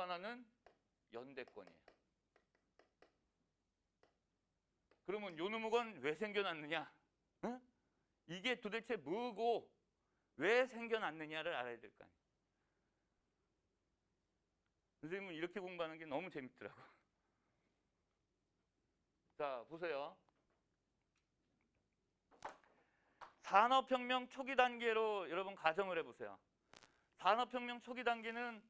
하나는 연대권이에요. 그러면 요놈은 왜 생겨났느냐? 응? 이게 도대체 뭐고 왜 생겨났느냐를 알아야 될 거 아니에요. 선생님은 이렇게 공부하는 게 너무 재밌더라고. 자, 보세요. 산업혁명 초기 단계로 여러분 가정을 해보세요. 산업혁명 초기 단계는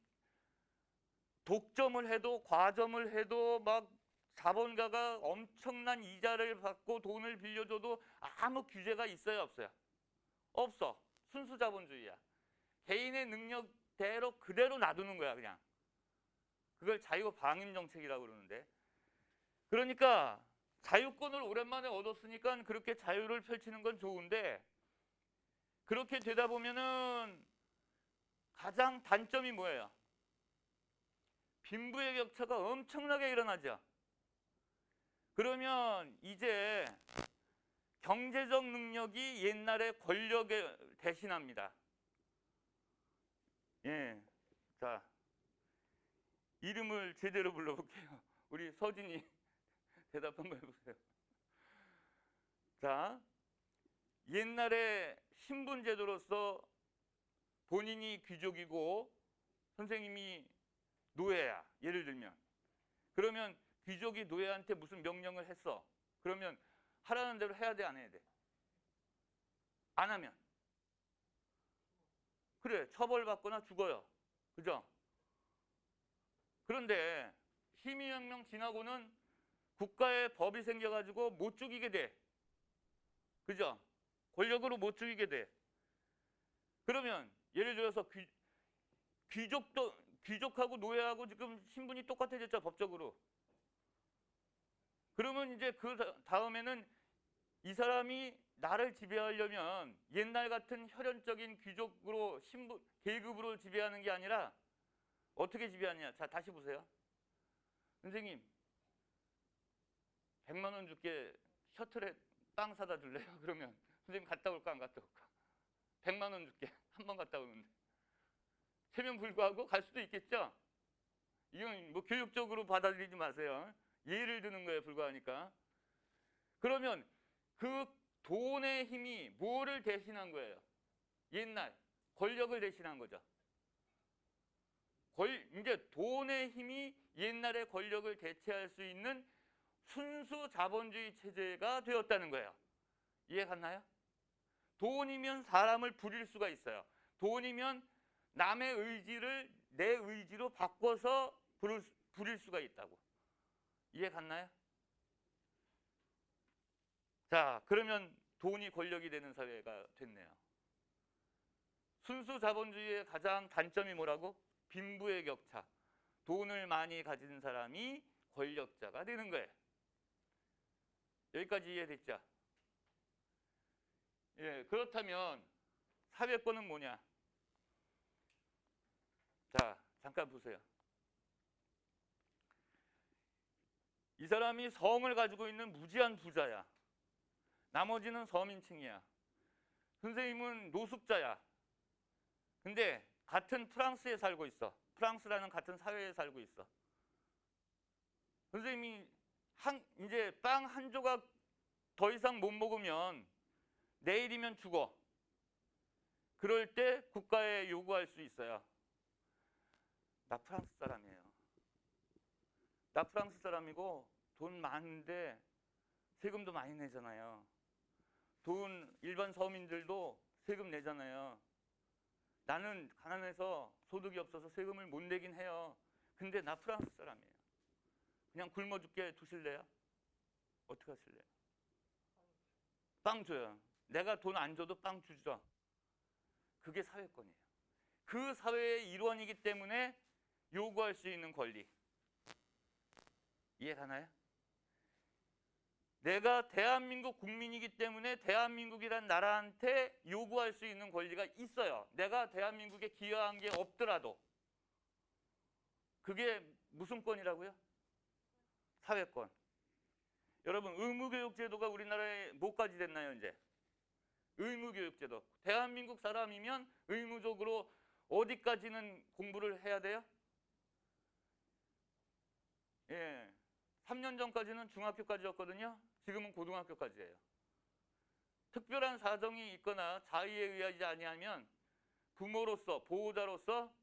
독점을 해도 과점을 해도 막 자본가가 엄청난 이자를 받고 돈을 빌려줘도 아무 규제가 있어요, 없어요? 없어. 순수 자본주의야. 개인의 능력대로 그대로 놔두는 거야, 그냥. 그걸 자유방임 정책이라고 그러는데. 그러니까 자유권을 오랜만에 얻었으니까 그렇게 자유를 펼치는 건 좋은데, 그렇게 되다 보면은 가장 단점이 뭐예요? 빈부의 격차가 엄청나게 일어나죠. 그러면 이제 경제적 능력이 옛날의 권력에 대신합니다. 예. 자, 이름을 제대로 불러볼게요. 우리 서진이 대답 한번 해보세요. 자, 옛날에 신분제도로서 본인이 귀족이고 선생님이 노예야. 예를 들면. 그러면 귀족이 노예한테 무슨 명령을 했어. 그러면 하라는 대로 해야 돼, 안 해야 돼? 안 하면. 그래, 처벌받거나 죽어요. 그죠? 그런데 힘의혁명 지나고는 국가에 법이 생겨가지고 못 죽이게 돼. 그죠? 권력으로 못 죽이게 돼. 그러면 예를 들어서 귀족하고 노예하고 지금 신분이 똑같아졌죠, 법적으로. 그러면 이제 그 다음에는 이 사람이 나를 지배하려면 옛날 같은 혈연적인 귀족으로 신분, 계급으로 지배하는 게 아니라 어떻게 지배하느냐. 자, 다시 보세요. 선생님, 100만 원 줄게. 셔틀에 빵 사다 줄래요? 그러면 선생님 갔다 올까 안 갔다 올까? 100만 원 줄게. 한 번 갔다 오는데. 체면 불구하고 갈 수도 있겠죠? 이건 뭐 교육적으로 받아들이지 마세요. 예를 드는 거에 불과하니까. 그러면 그 돈의 힘이 뭐를 대신한 거예요? 옛날 권력을 대신한 거죠. 이제 돈의 힘이 옛날의 권력을 대체할 수 있는 순수 자본주의 체제가 되었다는 거예요. 이해 갔나요? 돈이면 사람을 부릴 수가 있어요. 돈이면 남의 의지를 내 의지로 바꿔서 부릴 수가 있다고. 이해 갔나요? 자, 그러면 돈이 권력이 되는 사회가 됐네요. 순수 자본주의의 가장 단점이 뭐라고? 빈부의 격차. 돈을 많이 가진 사람이 권력자가 되는 거예요. 여기까지 이해됐죠? 예, 그렇다면 사회권은 뭐냐? 자, 잠깐 보세요. 이 사람이 성을 가지고 있는 무지한 부자야. 나머지는 서민층이야. 선생님은 노숙자야. 근데 같은 프랑스에 살고 있어. 프랑스라는 같은 사회에 살고 있어. 선생님이 이제 빵 한 조각 더 이상 못 먹으면 내일이면 죽어. 그럴 때 국가에 요구할 수 있어요. 나 프랑스 사람이에요. 나 프랑스 사람이고 돈 많은데 세금도 많이 내잖아요. 일반 서민들도 세금 내잖아요. 나는 가난해서 소득이 없어서 세금을 못 내긴 해요. 근데 나 프랑스 사람이에요. 그냥 굶어 죽게 두실래요? 어떻게 하실래요? 빵 줘요. 내가 돈 안 줘도 빵 주죠. 그게 사회권이에요. 그 사회의 일원이기 때문에 요구할 수 있는 권리. 이해 가나요? 내가 대한민국 국민이기 때문에 대한민국이란 나라한테 요구할 수 있는 권리가 있어요. 내가 대한민국에 기여한 게 없더라도. 그게 무슨 권이라고요? 사회권. 여러분, 의무교육제도가 우리나라에 뭐까지 됐나요, 이제? 의무교육제도. 대한민국 사람이면 의무적으로 어디까지는 공부를 해야 돼요? 3년 전까지는 중학교까지였거든요. 지금은 고등학교까지예요. 특별한 사정이 있거나 자의에 의하지 아니하면 부모로서, 보호자로서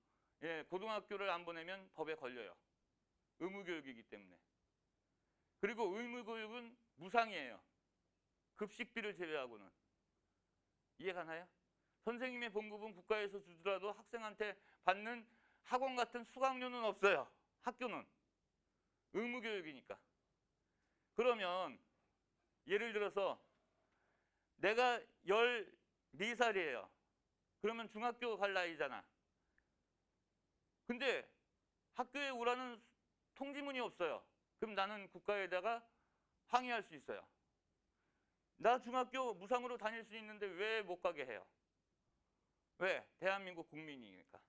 고등학교를 안 보내면 법에 걸려요. 의무교육이기 때문에. 그리고 의무교육은 무상이에요. 급식비를 제외하고는. 이해가나요? 선생님의 봉급은 국가에서 주더라도 학생한테 받는 학원 같은 수강료는 없어요. 학교는. 의무교육이니까. 그러면 예를 들어서 내가 14살이에요. 그러면 중학교 갈 나이잖아. 근데 학교에 오라는 통지문이 없어요. 그럼 나는 국가에다가 항의할 수 있어요. 나 중학교 무상으로 다닐 수 있는데 왜 못 가게 해요? 왜? 대한민국 국민이니까.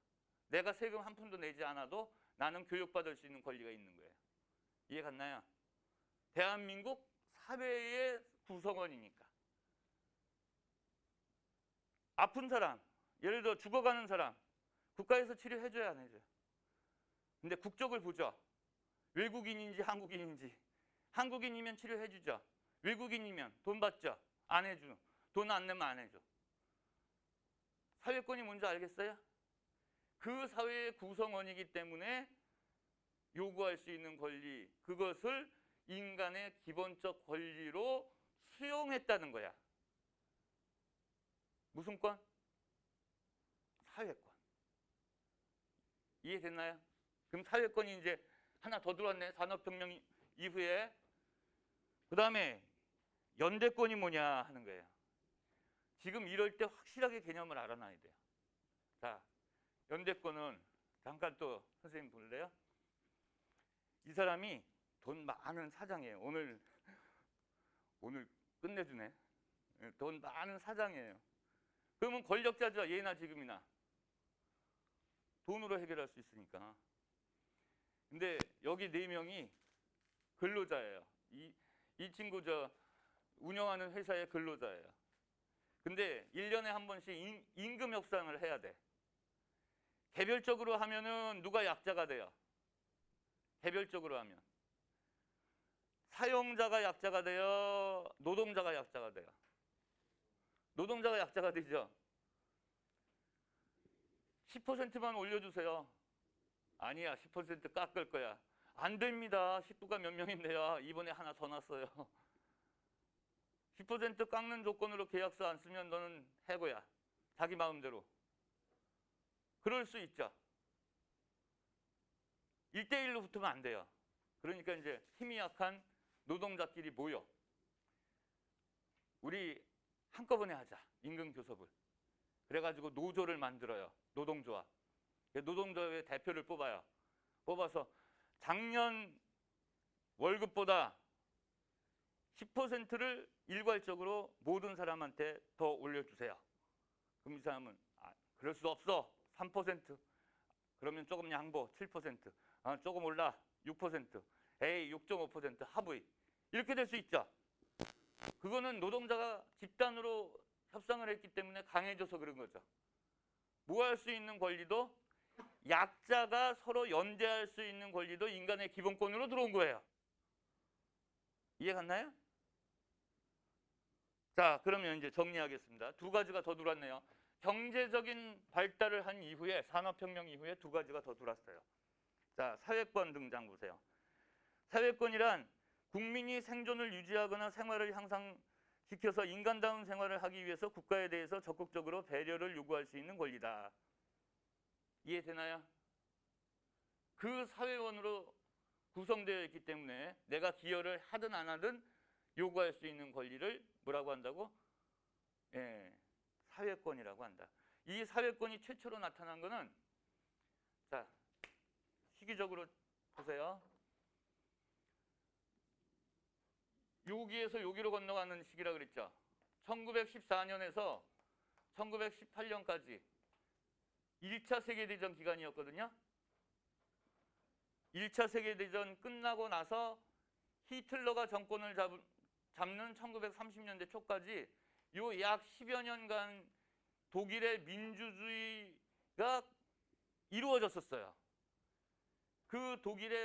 내가 세금 한 푼도 내지 않아도 나는 교육받을 수 있는 권리가 있는 거예요. 이해 갔나요? 대한민국 사회의 구성원이니까. 아픈 사람, 예를 들어 죽어가는 사람, 국가에서 치료해줘야 안 해줘요? 근데 국적을 보죠. 외국인인지 한국인인지. 한국인이면 치료해주죠. 외국인이면 돈 받죠. 안 해주는. 돈 안 내면 안 해줘. 사회권이 뭔지 알겠어요? 그 사회의 구성원이기 때문에 요구할 수 있는 권리, 그것을 인간의 기본적 권리로 수용했다는 거야. 무슨 권? 사회권. 이해됐나요? 그럼 사회권이 이제 하나 더 들어왔네. 산업혁명 이후에. 그 다음에 연대권이 뭐냐 하는 거예요. 지금 이럴 때 확실하게 개념을 알아놔야 돼요. 자, 연대권은 잠깐 또 선생님 볼래요? 이 사람이 돈 많은 사장이에요. 오늘 끝내주네. 돈 많은 사장이에요. 그러면 권력자죠. 예나 지금이나. 돈으로 해결할 수 있으니까. 근데 여기 4명이 근로자예요. 이 친구 운영하는 회사의 근로자예요. 근데 1년에 한 번씩 임금 협상을 해야 돼. 개별적으로 하면은 누가 약자가 돼요? 개별적으로 하면. 사용자가 약자가 돼요? 노동자가 약자가 돼요? 노동자가 약자가 되죠. 10%만 올려주세요. 아니야, 10% 깎을 거야. 안 됩니다. 식구가 몇 명인데요. 이번에 하나 더 났어요. 10% 깎는 조건으로 계약서 안 쓰면 너는 해고야. 자기 마음대로. 그럴 수 있죠. 1대1로 붙으면 안 돼요. 그러니까 이제 힘이 약한 노동자끼리 모여. 우리 한꺼번에 하자. 임금 교섭을. 그래가지고 노조를 만들어요. 노동조합. 노동조합의 대표를 뽑아요. 뽑아서 작년 월급보다 10%를 일괄적으로 모든 사람한테 더 올려주세요. 그럼 이 사람은 그럴 수 없어. 3%. 그러면 조금 양보 7%. 조금 올라 6%. 에이 6.5% 하부이. 이렇게 될 수 있죠. 그거는 노동자가 집단으로 협상을 했기 때문에 강해져서 그런 거죠. 모할 수 있는 권리도 약자가 서로 연대할 수 있는 권리도 인간의 기본권으로 들어온 거예요. 이해 갔나요? 자, 그러면 이제 정리하겠습니다. 2가지가 더 들어왔네요. 경제적인 발달을 한 이후에, 산업혁명 이후에 2가지가 더 들어왔어요. 자, 사회권 등장 보세요. 사회권이란 국민이 생존을 유지하거나 생활을 향상시켜서 인간다운 생활을 하기 위해서 국가에 대해서 적극적으로 배려를 요구할 수 있는 권리다. 이해되나요? 그 사회원으로 구성되어 있기 때문에 내가 기여를 하든 안 하든 요구할 수 있는 권리를 뭐라고 한다고? 사회권이라고 한다. 이 사회권이 최초로 나타난 거는, 자, 시기적으로 보세요. 여기에서 여기로 건너가는 시기라 그랬죠. 1914년에서 1918년까지 1차 세계대전 기간이었거든요. 1차 세계대전 끝나고 나서 히틀러가 정권을 잡는 1930년대 초까지 요 약 10여 년간 독일의 민주주의가 이루어졌었어요. 그 독일의